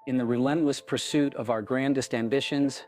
In the relentless pursuit of our grandest ambitions,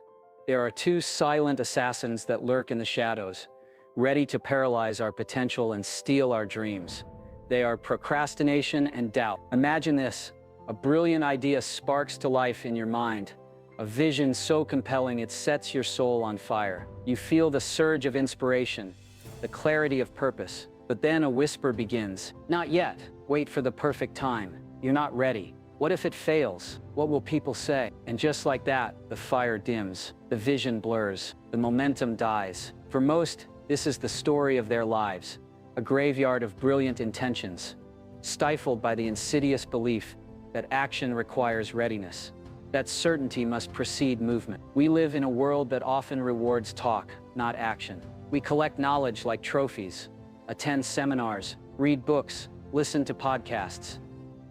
there are two silent assassins that lurk in the shadows, ready to paralyze our potential and steal our dreams. They are procrastination and doubt. Imagine this: a brilliant idea sparks to life in your mind, a vision so compelling it sets your soul on fire. You feel the surge of inspiration, the clarity of purpose. But then a whisper begins. Not yet. Wait for the perfect time. You're not ready. What if it fails? What will people say? And just like that, the fire dims, the vision blurs, the momentum dies. For most, this is the story of their lives, a graveyard of brilliant intentions, stifled by the insidious belief that action requires readiness, that certainty must precede movement. We live in a world that often rewards talk, not action. We collect knowledge like trophies, attend seminars, read books, listen to podcasts,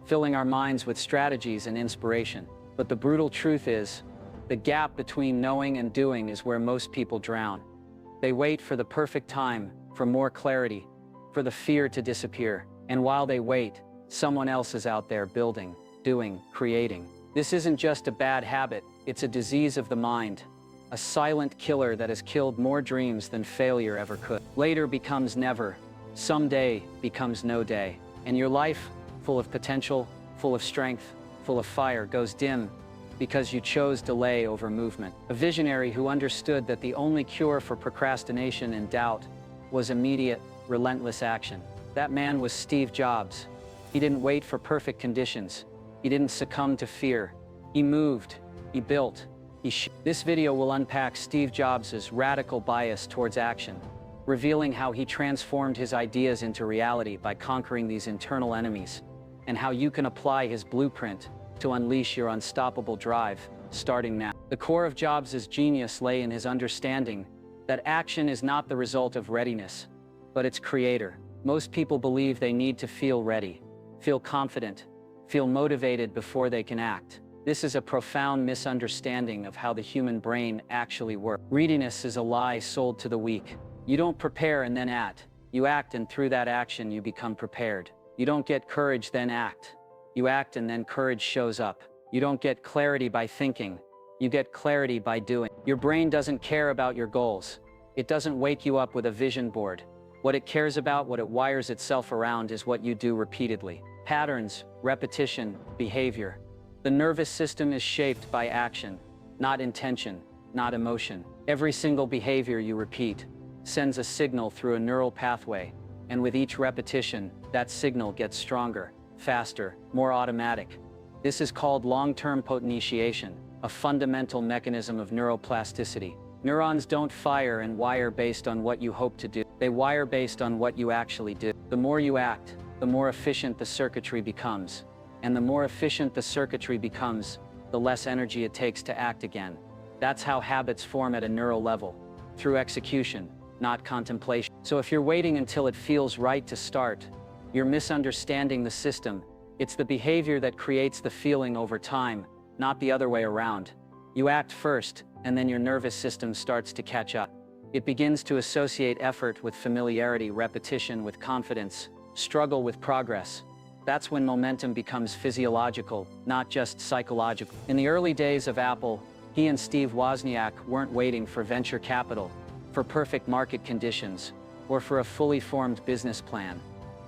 filling our minds with strategies and inspiration. But the brutal truth is, the gap between knowing and doing is where most people drown. They wait for the perfect time, for more clarity, for the fear to disappear. And while they wait, someone else is out there building, doing, creating. This isn't just a bad habit, it's a disease of the mind, a silent killer that has killed more dreams than failure ever could. Later becomes never. Someday becomes no day, and your life, full of potential, full of strength, full of fire, goes dim because you chose delay over movement. A visionary who understood that the only cure for procrastination and doubt was immediate, relentless action. That man was Steve Jobs. He didn't wait for perfect conditions. He didn't succumb to fear. He moved, he built, This video will unpack Steve Jobs' radical bias towards action, revealing how he transformed his ideas into reality by conquering these internal enemies, and how you can apply his blueprint to unleash your unstoppable drive, starting now. The core of Jobs' genius lay in his understanding that action is not the result of readiness, but its creator. Most people believe they need to feel ready, feel confident, feel motivated before they can act. This is a profound misunderstanding of how the human brain actually works. Readiness is a lie sold to the weak. You don't prepare and then act. You act, and through that action you become prepared. You don't get courage, then act. You act, and then courage shows up. You don't get clarity by thinking. You get clarity by doing. Your brain doesn't care about your goals. It doesn't wake you up with a vision board. What it cares about, what it wires itself around, is what you do repeatedly. Patterns, repetition, behavior. The nervous system is shaped by action, not intention, not emotion. Every single behavior you repeat sends a signal through a neural pathway, and with each repetition, that signal gets stronger, faster, more automatic. This is called long-term potentiation, a fundamental mechanism of neuroplasticity. Neurons don't fire and wire based on what you hope to do. They wire based on what you actually do. The more you act, the more efficient the circuitry becomes. And the more efficient the circuitry becomes, the less energy it takes to act again. That's how habits form at a neural level, through execution, not contemplation. So if you're waiting until it feels right to start, you're misunderstanding the system. It's the behavior that creates the feeling over time, not the other way around. You act first, and then your nervous system starts to catch up. It begins to associate effort with familiarity, repetition with confidence, struggle with progress. That's when momentum becomes physiological, not just psychological. In the early days of Apple, he and Steve Wozniak weren't waiting for venture capital, for perfect market conditions, or for a fully formed business plan.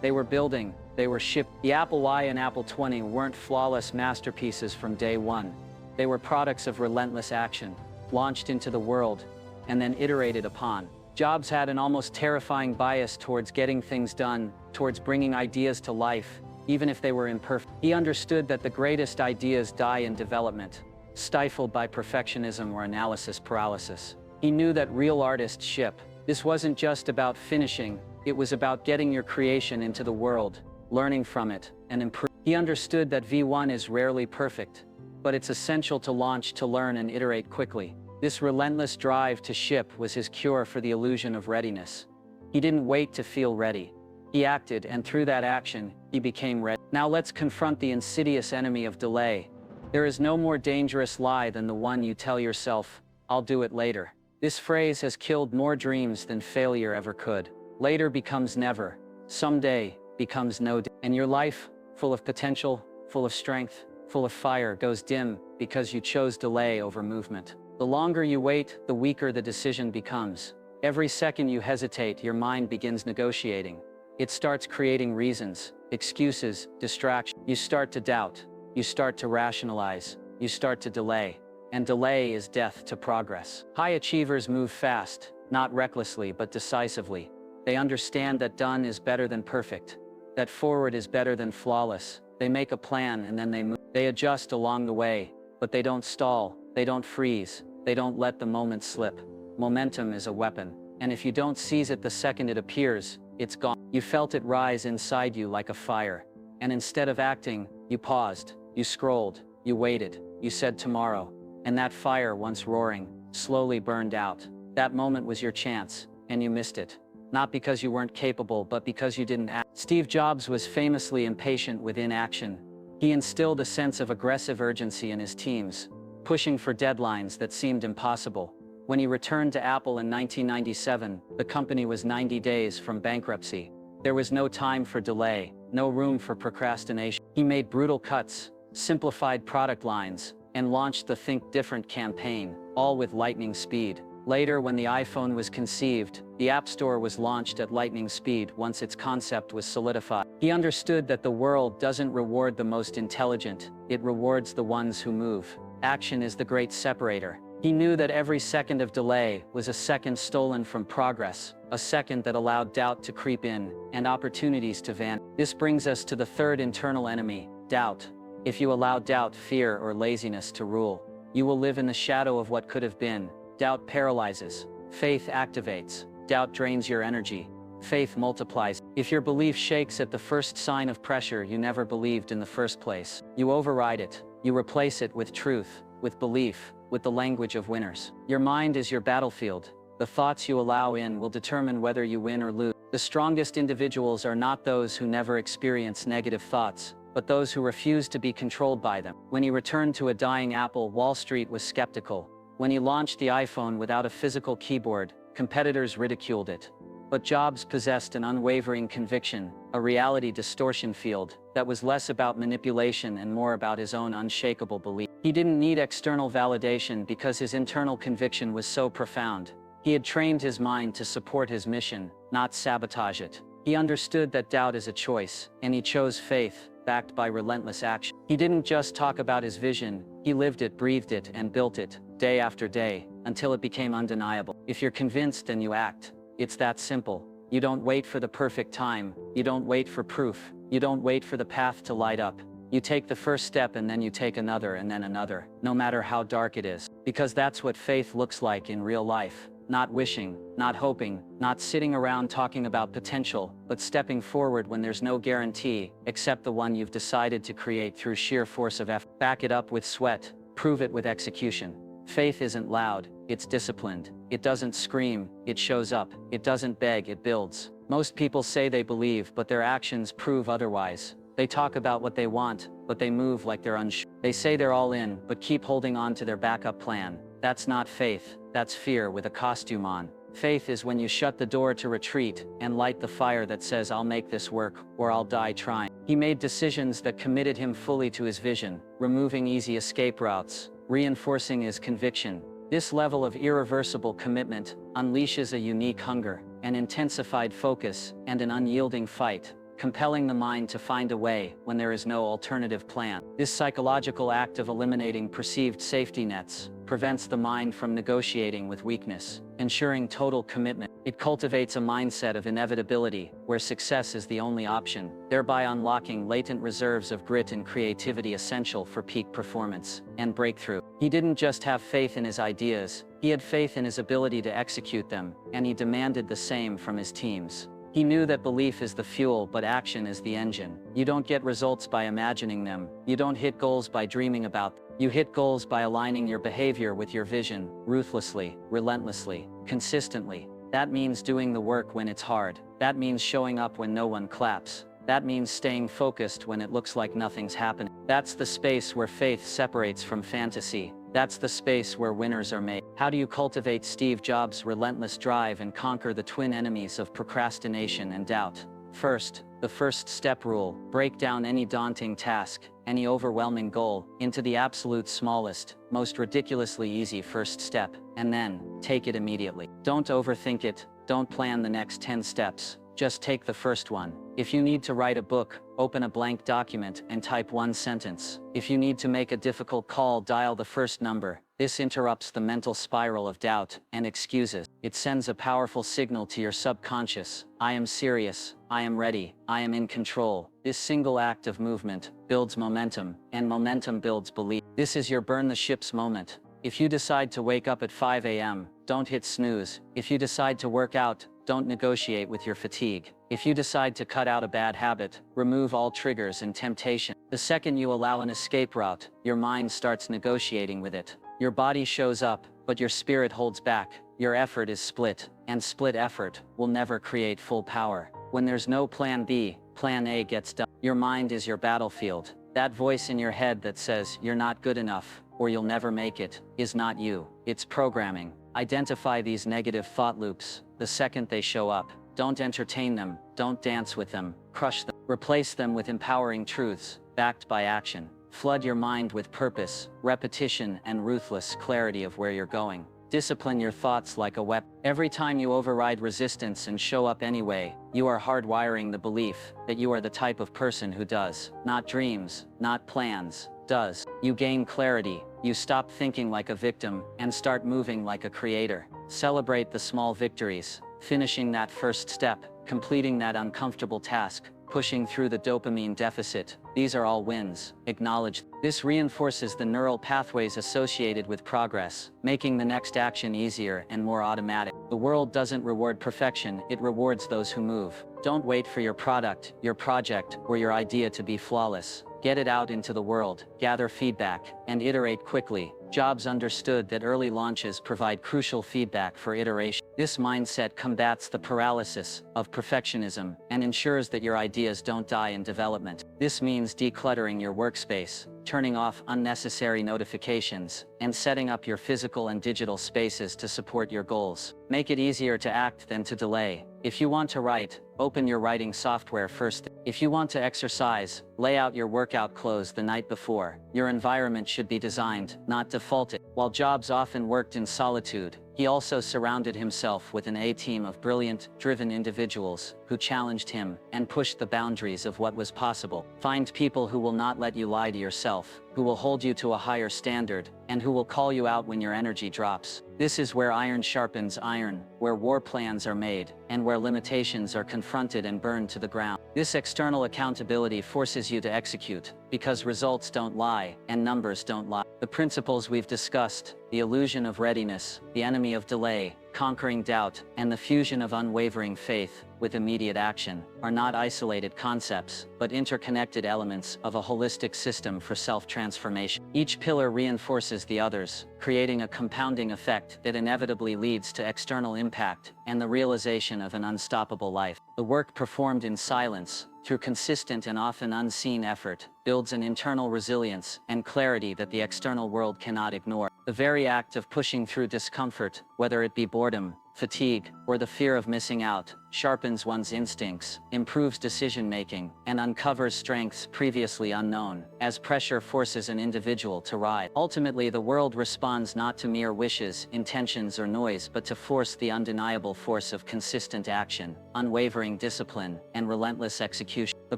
They were building, they were shipping. The Apple I and Apple II weren't flawless masterpieces from day one. They were products of relentless action, launched into the world, and then iterated upon. Jobs had an almost terrifying bias towards getting things done, towards bringing ideas to life, even if they were imperfect. He understood that the greatest ideas die in development, stifled by perfectionism or analysis paralysis. He knew that real artists ship. This wasn't just about finishing, it was about getting your creation into the world, learning from it, and improving. He understood that V1 is rarely perfect, but it's essential to launch, to learn and iterate quickly. This relentless drive to ship was his cure for the illusion of readiness. He didn't wait to feel ready. He acted, and through that action, he became ready. Now let's confront the insidious enemy of delay. There is no more dangerous lie than the one you tell yourself, "I'll do it later." This phrase has killed more dreams than failure ever could. Later becomes never. Someday becomes no day. And your life, full of potential, full of strength, full of fire goes dim because you chose delay over movement. The longer you wait, the weaker the decision becomes. Every second you hesitate, your mind begins negotiating. It starts creating reasons, excuses, distractions. You start to doubt. You start to rationalize. You start to delay. And delay is death to progress. High achievers move fast, not recklessly but decisively. They understand that done is better than perfect, that forward is better than flawless. They make a plan and then they move. They adjust along the way, but they don't stall, they don't freeze, they don't let the moment slip. Momentum is a weapon, and if you don't seize it the second it appears, it's gone. You felt it rise inside you like a fire, and instead of acting, you paused, you scrolled, you waited, you said tomorrow, and that fire, once roaring, slowly burned out. That moment was your chance, and you missed it. Not because you weren't capable, but because you didn't act. Steve Jobs was famously impatient with inaction. He instilled a sense of aggressive urgency in his teams, pushing for deadlines that seemed impossible. When he returned to Apple in 1997, the company was 90 days from bankruptcy. There was no time for delay, no room for procrastination. He made brutal cuts, simplified product lines, and launched the Think Different campaign, all with lightning speed. Later, when the iPhone was conceived, the App Store was launched at lightning speed once its concept was solidified. He understood that the world doesn't reward the most intelligent, it rewards the ones who move. Action is the great separator. He knew that every second of delay was a second stolen from progress, a second that allowed doubt to creep in and opportunities to vanish. This brings us to the third internal enemy, doubt. If you allow doubt, fear, or laziness to rule, you will live in the shadow of what could have been. Doubt paralyzes. Faith activates. Doubt drains your energy. Faith multiplies. If your belief shakes at the first sign of pressure, you never believed in the first place. You override it. You replace it with truth, with belief, with the language of winners. Your mind is your battlefield. The thoughts you allow in will determine whether you win or lose. The strongest individuals are not those who never experience negative thoughts, but those who refuse to be controlled by them. When he returned to a dying Apple, Wall Street was skeptical. When he launched the iPhone without a physical keyboard, competitors ridiculed it. But Jobs possessed an unwavering conviction, a reality distortion field, that was less about manipulation and more about his own unshakable belief. He didn't need external validation because his internal conviction was so profound. He had trained his mind to support his mission, not sabotage it. He understood that doubt is a choice, and he chose faith, backed by relentless action. He didn't just talk about his vision, he lived it, breathed it, and built it, day after day, until it became undeniable. If you're convinced, then you act. It's that simple. You don't wait for the perfect time. You don't wait for proof. You don't wait for the path to light up. You take the first step and then you take another and then another, no matter how dark it is. Because that's what faith looks like in real life. Not wishing, not hoping, not sitting around talking about potential, but stepping forward when there's no guarantee, except the one you've decided to create through sheer force of effort. Back it up with sweat. Prove it with execution. Faith isn't loud, it's disciplined. It doesn't scream, it shows up. It doesn't beg, it builds. Most people say they believe, but their actions prove otherwise. They talk about what they want, but they move like they're unsure. They say they're all in, but keep holding on to their backup plan. That's not faith, that's fear with a costume on. Faith is when you shut the door to retreat and light the fire that says, I'll make this work, or I'll die trying. He made decisions that committed him fully to his vision, removing easy escape routes, reinforcing his conviction. This level of irreversible commitment unleashes a unique hunger, an intensified focus, and an unyielding fight, compelling the mind to find a way when there is no alternative plan. This psychological act of eliminating perceived safety nets prevents the mind from negotiating with weakness, ensuring total commitment. It cultivates a mindset of inevitability, where success is the only option, thereby unlocking latent reserves of grit and creativity essential for peak performance and breakthrough. He didn't just have faith in his ideas, he had faith in his ability to execute them, and he demanded the same from his teams. He knew that belief is the fuel, but action is the engine. You don't get results by imagining them. You don't hit goals by dreaming about them. You hit goals by aligning your behavior with your vision, ruthlessly, relentlessly, consistently. That means doing the work when it's hard. That means showing up when no one claps. That means staying focused when it looks like nothing's happening. That's the space where faith separates from fantasy. That's the space where winners are made. How do you cultivate Steve Jobs' relentless drive and conquer the twin enemies of procrastination and doubt? First, the first step rule: break down any daunting task. any overwhelming goal into the absolute smallest, most ridiculously easy first step, and then take it immediately. Don't overthink it, don't plan the next 10 steps. Just take the first one. If you need to write a book, open a blank document and type one sentence. If you need to make a difficult call, dial the first number. This interrupts the mental spiral of doubt and excuses. It sends a powerful signal to your subconscious. I am serious, I am ready, I am in control. This single act of movement builds momentum, and momentum builds belief. This is your burn the ships moment. If you decide to wake up at 5 a.m., don't hit snooze. If you decide to work out, don't negotiate with your fatigue. If you decide to cut out a bad habit, remove all triggers and temptation. The second you allow an escape route, your mind starts negotiating with it. Your body shows up, but your spirit holds back. Your effort is split, and split effort will never create full power. When there's no plan B, plan A gets done. Your mind is your battlefield. That voice in your head that says you're not good enough, or you'll never make it, is not you. It's programming. Identify these negative thought loops the second they show up. Don't entertain them, don't dance with them, crush them. Replace them with empowering truths, backed by action. Flood your mind with purpose, repetition, and ruthless clarity of where you're going. Discipline your thoughts like a weapon. Every time you override resistance and show up anyway, you are hardwiring the belief that you are the type of person who does, not dreams, not plans, does. You gain clarity, you stop thinking like a victim, and start moving like a creator. Celebrate the small victories, finishing that first step, completing that uncomfortable task, pushing through the dopamine deficit. These are all wins. Acknowledge. This reinforces the neural pathways associated with progress, making the next action easier and more automatic. The world doesn't reward perfection, it rewards those who move. Don't wait for your product, your project, or your idea to be flawless. Get it out into the world, gather feedback, and iterate quickly. Jobs understood that early launches provide crucial feedback for iteration. This mindset combats the paralysis of perfectionism and ensures that your ideas don't die in development. This means decluttering your workspace, turning off unnecessary notifications, and setting up your physical and digital spaces to support your goals. Make it easier to act than to delay. If you want to write, open your writing software first. If you want to exercise, lay out your workout clothes the night before. Your environment should be designed, not defaulted. While Jobs often worked in solitude, he also surrounded himself with an A-team of brilliant, driven individuals who challenged him and pushed the boundaries of what was possible. Find people who will not let you lie to yourself, who will hold you to a higher standard, and who will call you out when your energy drops. This is where iron sharpens iron, where war plans are made, and where limitations are confronted and burned to the ground. This external accountability forces you to execute, because results don't lie, and numbers don't lie. The principles we've discussed, the illusion of readiness, the enemy of delay, conquering doubt, and the fusion of unwavering faith with immediate action, are not isolated concepts, but interconnected elements of a holistic system for self-transformation. Each pillar reinforces the others, creating a compounding effect that inevitably leads to external impact and the realization of an unstoppable life. The work performed in silence, through consistent and often unseen effort, builds an internal resilience and clarity that the external world cannot ignore. The very act of pushing through discomfort, whether it be boredom, fatigue, or the fear of missing out, sharpens one's instincts, improves decision-making, and uncovers strengths previously unknown, as pressure forces an individual to rise. Ultimately, the world responds not to mere wishes, intentions, or noise, but to force, the undeniable force of consistent action, unwavering discipline, and relentless execution. The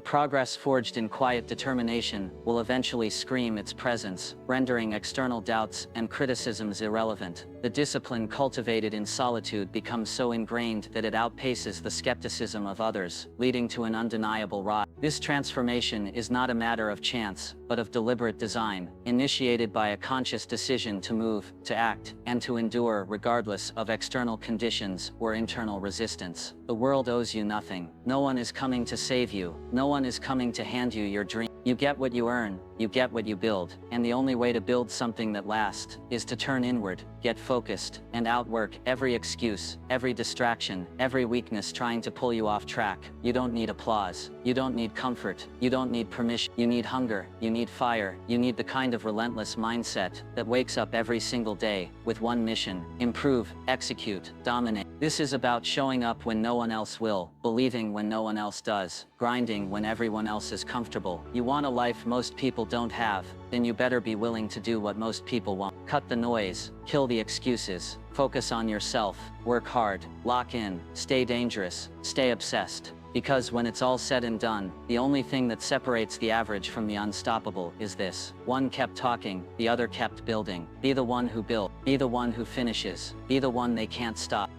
progress forged in quiet determination will eventually scream its presence, rendering external doubts and criticisms irrelevant. The discipline cultivated in solitude becomes so ingrained that it outpaces the skepticism of others, leading to an undeniable rise. This transformation is not a matter of chance, but of deliberate design, initiated by a conscious decision to move, to act, and to endure regardless of external conditions or internal resistance. The world owes you nothing. No one is coming to save you. No one is coming to hand you your dream. You get what you earn, you get what you build, and the only way to build something that lasts is to turn inward, get focused, and outwork every excuse, every distraction, every weakness trying to pull you off track. You don't need applause, you don't need comfort, you don't need permission, you need hunger, you need fire, you need the kind of relentless mindset that wakes up every single day with one mission: improve, execute, dominate. This is about showing up when no one else will, believing when no one else does, grinding when everyone else is comfortable. You want a life most people people don't have, then you better be willing to do what most people want. Cut the noise, kill the excuses, focus on yourself, work hard, lock in, stay dangerous, stay obsessed. Because when it's all said and done, the only thing that separates the average from the unstoppable is this: one kept talking, the other kept building. Be the one who built, be the one who finishes, be the one they can't stop.